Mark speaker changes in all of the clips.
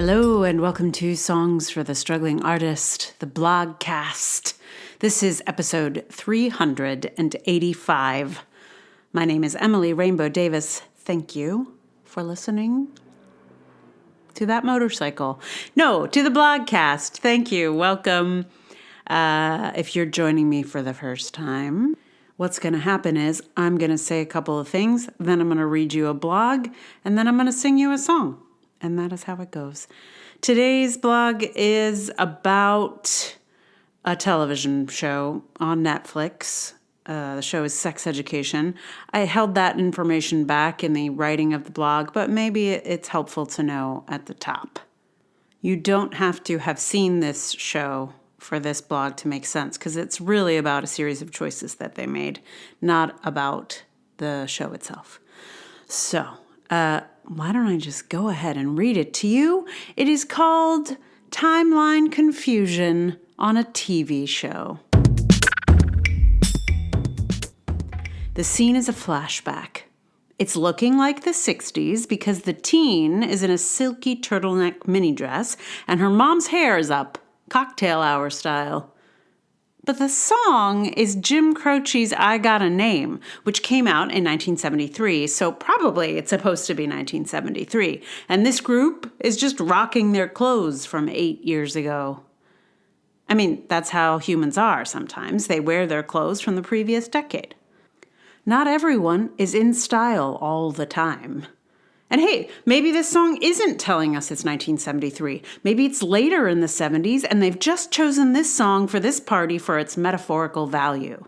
Speaker 1: Hello and welcome to Songs for the Struggling Artist, the blogcast. This is episode 385. My name is Emily Rainbow Davis. Thank you for listening to that motorcycle. No, to the blogcast. Thank you. Welcome. If you're joining me for the first time, what's going to happen is I'm going to say a couple of things, then I'm going to read you a blog, and then I'm going to sing you a song. And that is how it goes. Today's blog is about a television show on Netflix. The show is Sex Education. I held that information back in the writing of the blog, but maybe it's helpful to know at the top. You don't have to have seen this show for this blog to make sense, because it's really about a series of choices that they made, not about the show itself. So, why don't I just go ahead and read it to you? It is called Timeline Confusion on a TV Show. The scene is a flashback. It's looking like the 60s because the teen is in a silky turtleneck mini dress and her mom's hair is up, cocktail hour style. But the song is Jim Croce's I Got a Name, which came out in 1973, so probably it's supposed to be 1973. And this group is just rocking their clothes from 8 years ago. I mean, that's how humans are sometimes. They wear their clothes from the previous decade. Not everyone is in style all the time. And hey, maybe this song isn't telling us it's 1973. Maybe it's later in the 70s and they've just chosen this song for this party for its metaphorical value.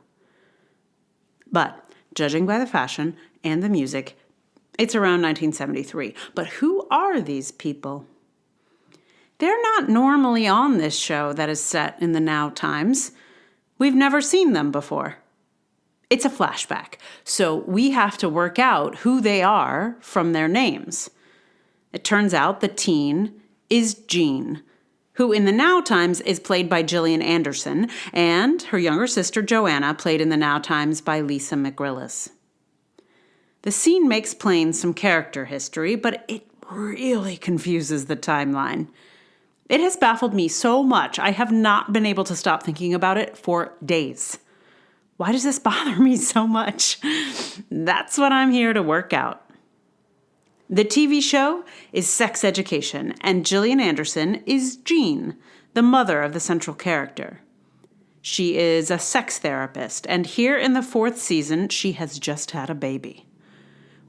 Speaker 1: But, judging by the fashion and the music, it's around 1973. But who are these people? They're not normally on this show that is set in the now times. We've never seen them before. It's a flashback, so we have to work out who they are from their names. It turns out the teen is Jean, who in the now times is played by Gillian Anderson, and her younger sister Joanna, played in the now times by Lisa McGrillis. The scene makes plain some character history, but it really confuses the timeline. It has baffled me so much, I have not been able to stop thinking about it for days. Why does this bother me so much? That's what I'm here to work out. The TV show is Sex Education, and Gillian Anderson is Jean, the mother of the central character. She is a sex therapist, and here in the 4th season, she has just had a baby.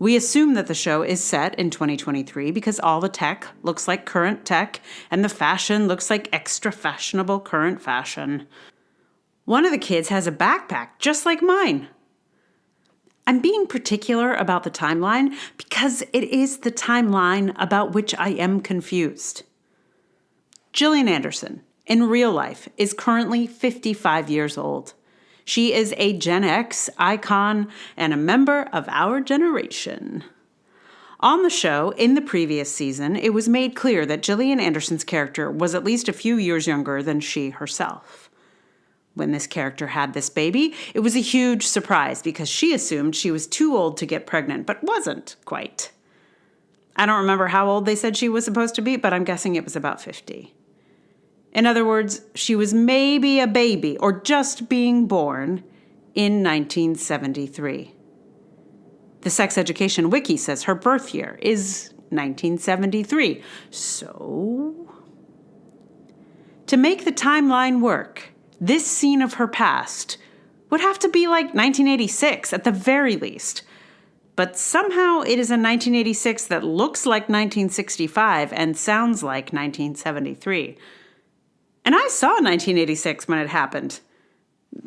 Speaker 1: We assume that the show is set in 2023 because all the tech looks like current tech, and the fashion looks like extra fashionable current fashion. One of the kids has a backpack, just like mine. I'm being particular about the timeline because it is the timeline about which I am confused. Gillian Anderson, in real life, is currently 55 years old. She is a Gen X icon and a member of our generation. On the show, in the previous season, it was made clear that Gillian Anderson's character was at least a few years younger than she herself. When this character had this baby, it was a huge surprise because she assumed she was too old to get pregnant, but wasn't quite. I don't remember how old they said she was supposed to be, but I'm guessing it was about 50. In other words, she was maybe a baby or just being born in 1973. The Sex Education Wiki says her birth year is 1973. So, to make the timeline work, this scene of her past would have to be like 1986 at the very least. But somehow it is a 1986 that looks like 1965 and sounds like 1973. And I saw 1986 when it happened.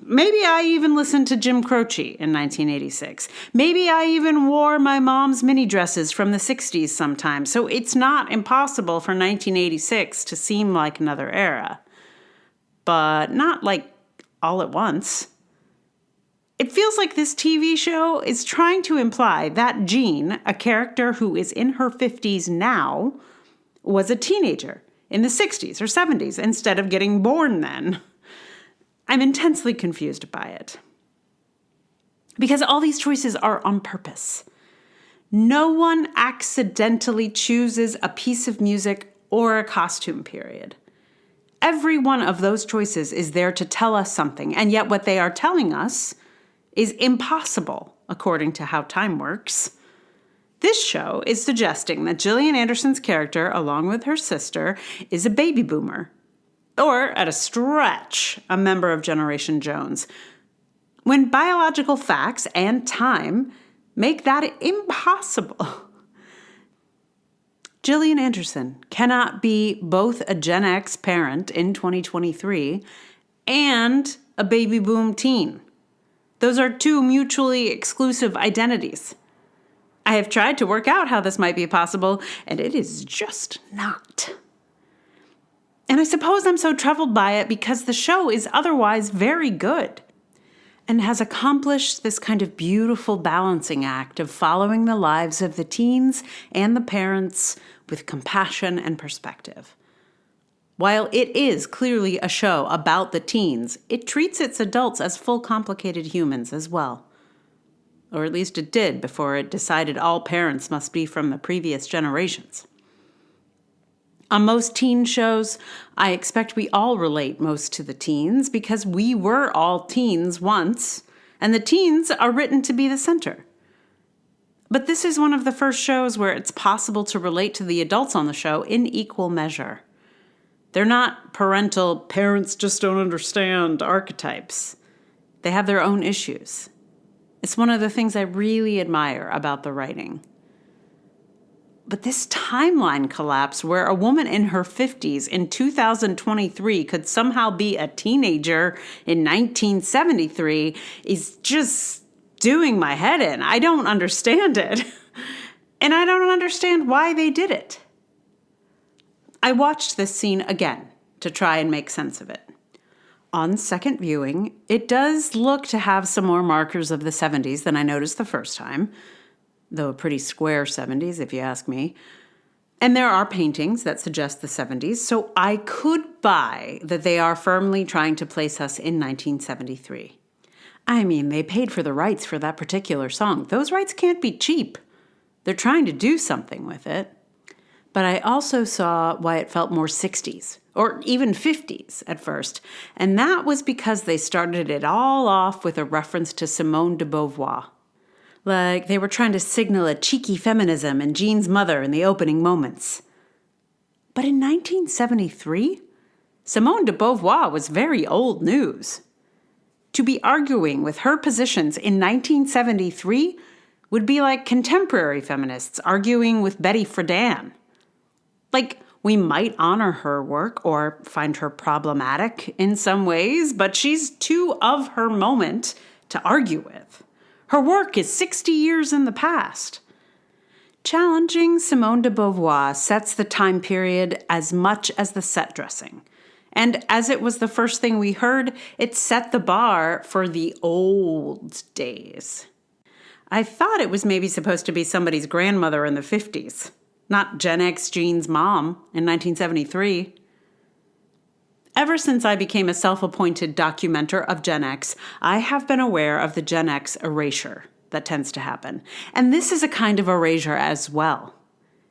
Speaker 1: Maybe I even listened to Jim Croce in 1986. Maybe I even wore my mom's mini dresses from the 60s sometimes. So it's not impossible for 1986 to seem like another era. But not like all at once. It feels like this TV show is trying to imply that Jean, a character who is in her 50s now, was a teenager in the 60s or 70s instead of getting born then. I'm intensely confused by it. Because all these choices are on purpose. No one accidentally chooses a piece of music or a costume period. Every one of those choices is there to tell us something, and yet what they are telling us is impossible, according to how time works. This show is suggesting that Gillian Anderson's character, along with her sister, is a baby boomer, or, at a stretch, a member of Generation Jones, when biological facts and time make that impossible. Gillian Anderson cannot be both a Gen X parent in 2023 and a baby boom teen. Those are two mutually exclusive identities. I have tried to work out how this might be possible, and it is just not. And I suppose I'm so troubled by it because the show is otherwise very good and has accomplished this kind of beautiful balancing act of following the lives of the teens and the parents with compassion and perspective. While it is clearly a show about the teens, it treats its adults as full complicated humans as well. Or at least it did before it decided all parents must be from the previous generations. On most teen shows, I expect we all relate most to the teens because we were all teens once, and the teens are written to be the center. But this is one of the first shows where it's possible to relate to the adults on the show in equal measure. They're not parental, parents just don't understand archetypes. They have their own issues. It's one of the things I really admire about the writing. But this timeline collapse where a woman in her 50s in 2023 could somehow be a teenager in 1973 is just doing my head in. I don't understand it. And I don't understand why they did it. I watched this scene again to try and make sense of it. On second viewing, it does look to have some more markers of the 70s than I noticed the first time, though a pretty square 70s, if you ask me. And there are paintings that suggest the 70s, so I could buy that they are firmly trying to place us in 1973. I mean, they paid for the rights for that particular song. Those rights can't be cheap. They're trying to do something with it. But I also saw why it felt more 60s, or even 50s at first, and that was because they started it all off with a reference to Simone de Beauvoir. Like they were trying to signal a cheeky feminism in Jean's mother in the opening moments. But in 1973, Simone de Beauvoir was very old news. To be arguing with her positions in 1973 would be like contemporary feminists arguing with Betty Friedan. Like, we might honor her work or find her problematic in some ways, but she's too of her moment to argue with. Her work is 60 years in the past. Challenging Simone de Beauvoir sets the time period as much as the set dressing. And as it was the first thing we heard, it set the bar for the old days. I thought it was maybe supposed to be somebody's grandmother in the 50s. Not Gen X Jean's mom in 1973. Ever since I became a self-appointed documenter of Gen X, I have been aware of the Gen X erasure that tends to happen. And this is a kind of erasure as well.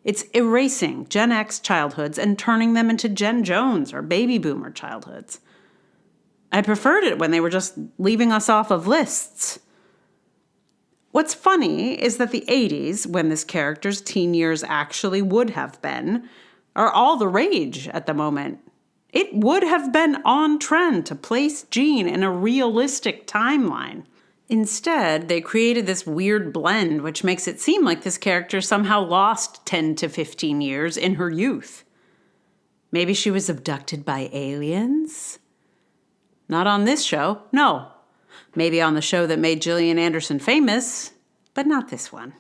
Speaker 1: It's erasing Gen X childhoods and turning them into Gen Jones or baby boomer childhoods. I preferred it when they were just leaving us off of lists. What's funny is that the 80s, when this character's teen years actually would have been, are all the rage at the moment. It would have been on trend to place Jean in a realistic timeline. Instead, they created this weird blend which makes it seem like this character somehow lost 10 to 15 years in her youth. Maybe she was abducted by aliens? Not on this show, no. Maybe on the show that made Gillian Anderson famous, but not this one.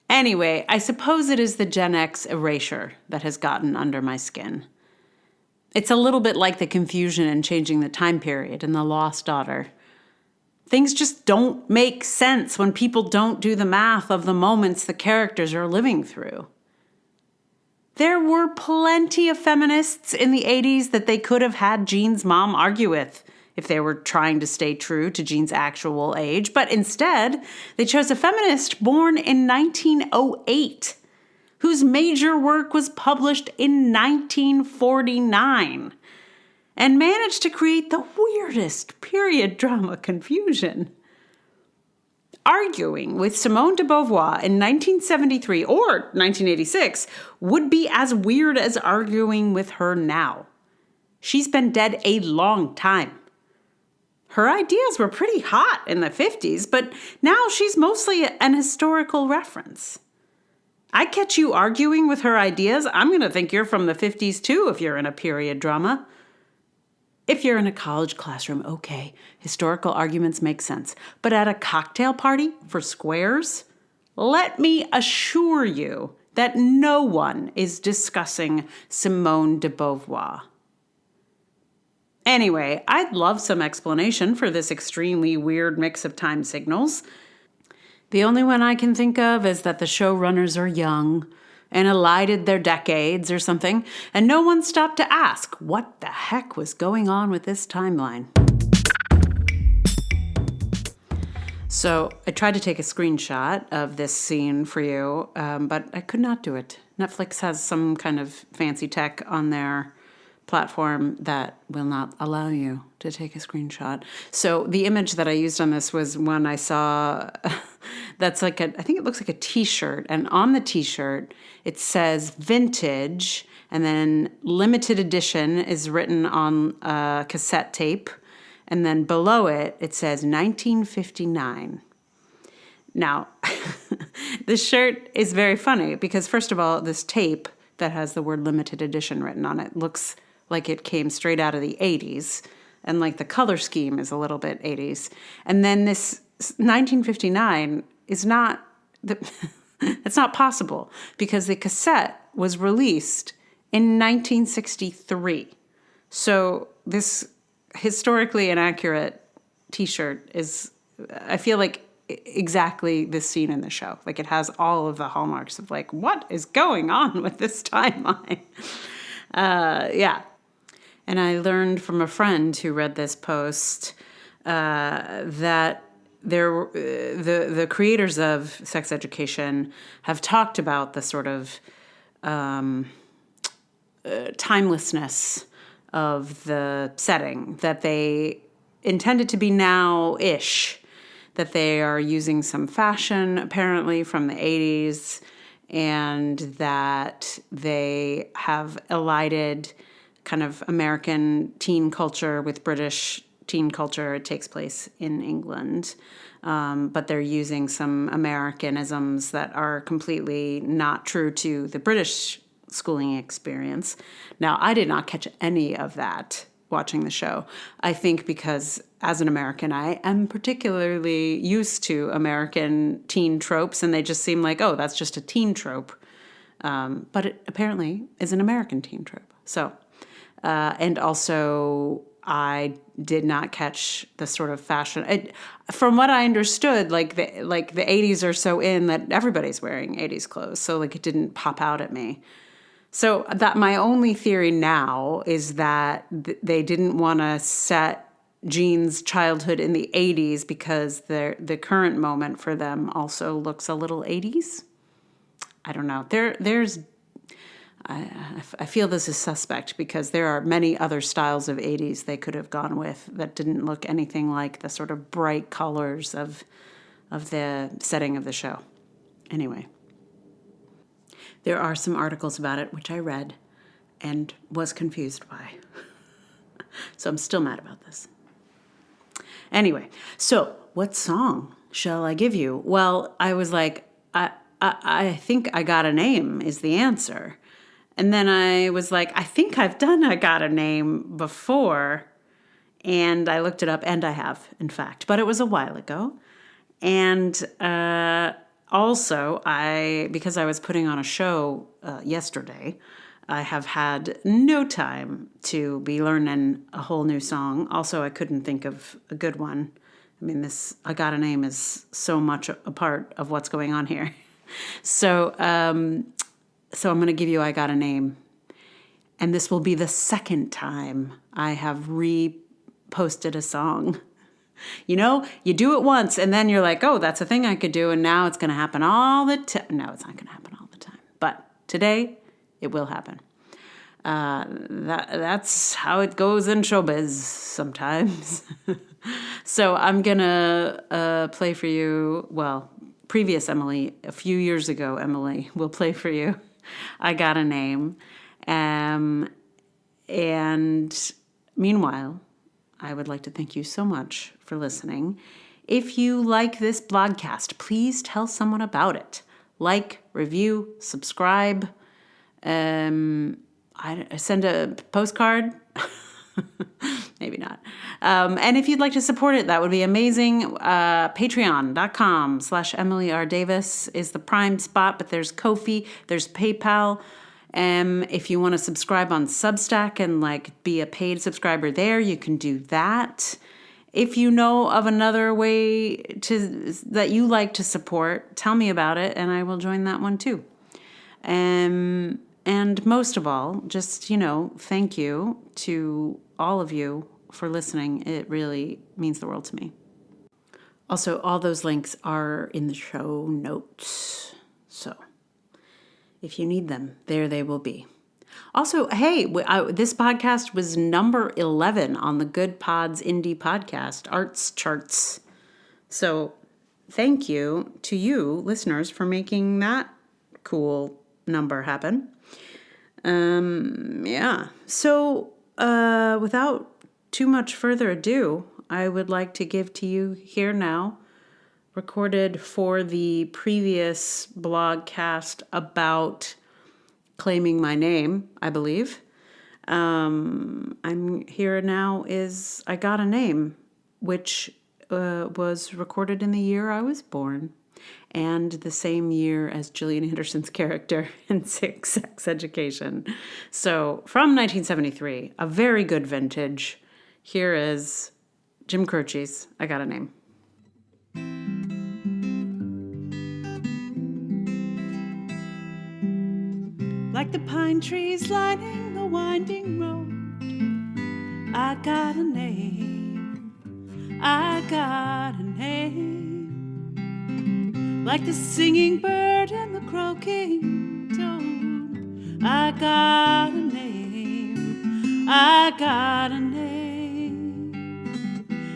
Speaker 1: Anyway, I suppose it is the Gen X erasure that has gotten under my skin. It's a little bit like the confusion in changing the time period in The Lost Daughter. Things just don't make sense when people don't do the math of the moments the characters are living through. There were plenty of feminists in the 80s that they could have had Jean's mom argue with if they were trying to stay true to Jean's actual age, but instead, they chose a feminist born in 1908 whose major work was published in 1949 and managed to create the weirdest period drama confusion. Arguing with Simone de Beauvoir in 1973 or 1986 would be as weird as arguing with her now. She's been dead a long time. Her ideas were pretty hot in the 50s, but now she's mostly an historical reference. I catch you arguing with her ideas, I'm going to think you're from the 50s too if you're in a period drama. If you're in a college classroom, okay, historical arguments make sense. But at a cocktail party for squares, let me assure you that no one is discussing Simone de Beauvoir. Anyway, I'd love some explanation for this extremely weird mix of time signals. The only one I can think of is that the showrunners are young and elided their decades or something, and no one stopped to ask what the heck was going on with this timeline. So I tried to take a screenshot of this scene for you, but I could not do it. Netflix has some kind of fancy tech on their platform that will not allow you to take a screenshot. So the image that I used on this was one I saw that's like I think it looks like a t-shirt. And on the t-shirt, it says vintage, and then limited edition is written on cassette tape. And then below it, it says 1959. Now, this shirt is very funny because, first of all, this tape that has the word limited edition written on it looks like it came straight out of the 80s. And like the color scheme is a little bit 80s. And then this 1959 is not, it's not possible because the cassette was released in 1963. So this historically inaccurate t-shirt is, I feel like, exactly this scene in the show. Like it has all of the hallmarks of like, what is going on with this timeline? Yeah. And I learned from a friend who read this post that the creators of Sex Education have talked about the sort of timelessness of the setting, that they intended to be now-ish, that they are using some fashion apparently from the 80s, and that they have elided kind of American teen culture with British teen culture. It takes place in England, but they're using some Americanisms that are completely not true to the British schooling experience. Now, I did not catch any of that watching the show. I think because as an American, I am particularly used to American teen tropes, and they just seem like, oh, that's just a teen trope. But it apparently is an American teen trope. So, and also I did not catch the sort of fashion. From what I understood, like the 80s are so in that everybody's wearing 80s clothes. So like it didn't pop out at me. So that my only theory now is that they didn't want to set Jean's childhood in the 80s because the current moment for them also looks a little 80s. I don't know. I feel this is suspect because there are many other styles of 80s they could have gone with that didn't look anything like the sort of bright colors of the setting of the show. Anyway, there are some articles about it which I read and was confused by. So I'm still mad about this. Anyway, so what song shall I give you? Well, I was like, I think I Got a Name is the answer. And then I was like, I think I've done I Got a Name before. And I looked it up, and I have, in fact. But it was a while ago. And also, because I was putting on a show yesterday, I have had no time to be learning a whole new song. Also, I couldn't think of a good one. I mean, this I Got a Name is so much a part of what's going on here. So I'm going to give you I Got a Name. And this will be the second time I have reposted a song. You know, you do it once and then you're like, oh, that's a thing I could do. And now it's going to happen all the time. No, it's not going to happen all the time. But Today, it will happen. That's how it goes in showbiz sometimes. So I'm going to play for you, previous Emily, a few years ago, Emily, will play for you I Got a Name. And meanwhile, I would like to thank you so much for listening. If you like this blogcast, please tell someone about it. Like, review, subscribe. I send a postcard. Maybe not. And if you'd like to support it, that would be amazing. Patreon.com/Emily R. Davis is the prime spot, but there's Ko-fi, there's PayPal. If you want to subscribe on Substack and be a paid subscriber there, you can do that. If you know of another way that you like to support, tell me about it and I will join that one too. And most of all, just, thank you to all of you for listening. It really means the world to me. Also, all those links are in the show notes. So if you need them, there they will be. Also, hey, this podcast was number 11 on the Good Pods Indie Podcast Arts Charts. So thank you to you, listeners, for making that cool number happen. So without too much further ado, I would like to give to you here now, recorded for the previous blogcast about claiming my name, I believe. I'm here now is I Got a Name, which was recorded in the year I was born, and the same year as Gillian Anderson's character in Sex Education. So from 1973, a very good vintage. Here is Jim Croce's I Got a Name. Like the pine trees lining the winding road, I got a name, I got a name. Like the singing bird and the croaking toad, I got a name, I got a name.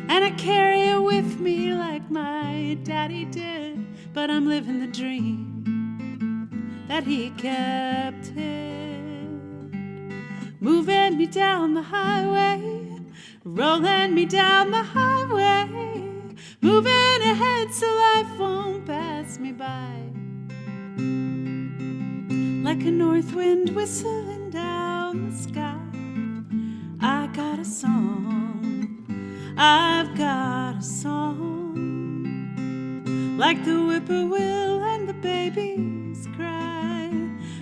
Speaker 1: And I carry it with me like my daddy did, but I'm living the dream that he kept hid. Moving me down the highway, rolling me down the highway, moving ahead so life won't pass me by. Like a north wind whistling down the sky, I got a song, I've got a song. Like the whippoorwill and the babies cry,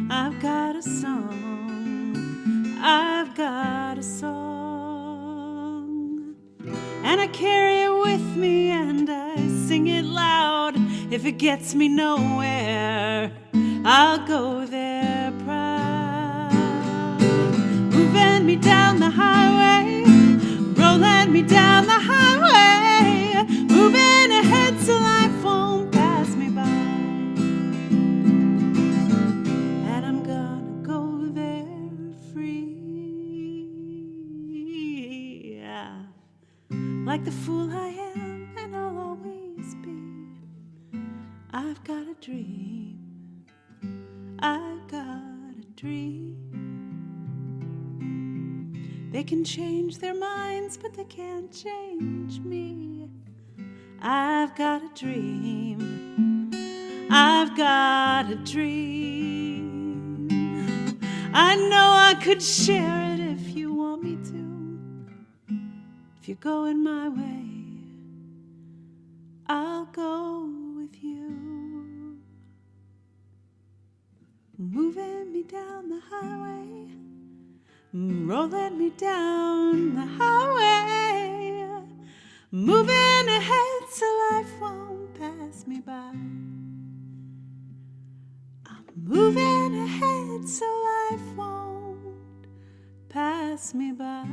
Speaker 1: I've got a song, I've got a song. And I carry it with me and I sing it loud. If it gets me nowhere, I'll go there proud. Moving me down the highway, rolling me down the highway, moving ahead so life won't pass me by. And I'm gonna go there free. Yeah. Like the fool I am and I'll always be. I've got a dream, I've got a dream. They can change their minds, but they can't change me. I've got a dream, I've got a dream. I know I could share it if you want me to. If you're going my way, I'll go with you. Moving me down the highway, rolling me down the highway, moving ahead so life won't pass me by. I'm moving ahead so life won't pass me by.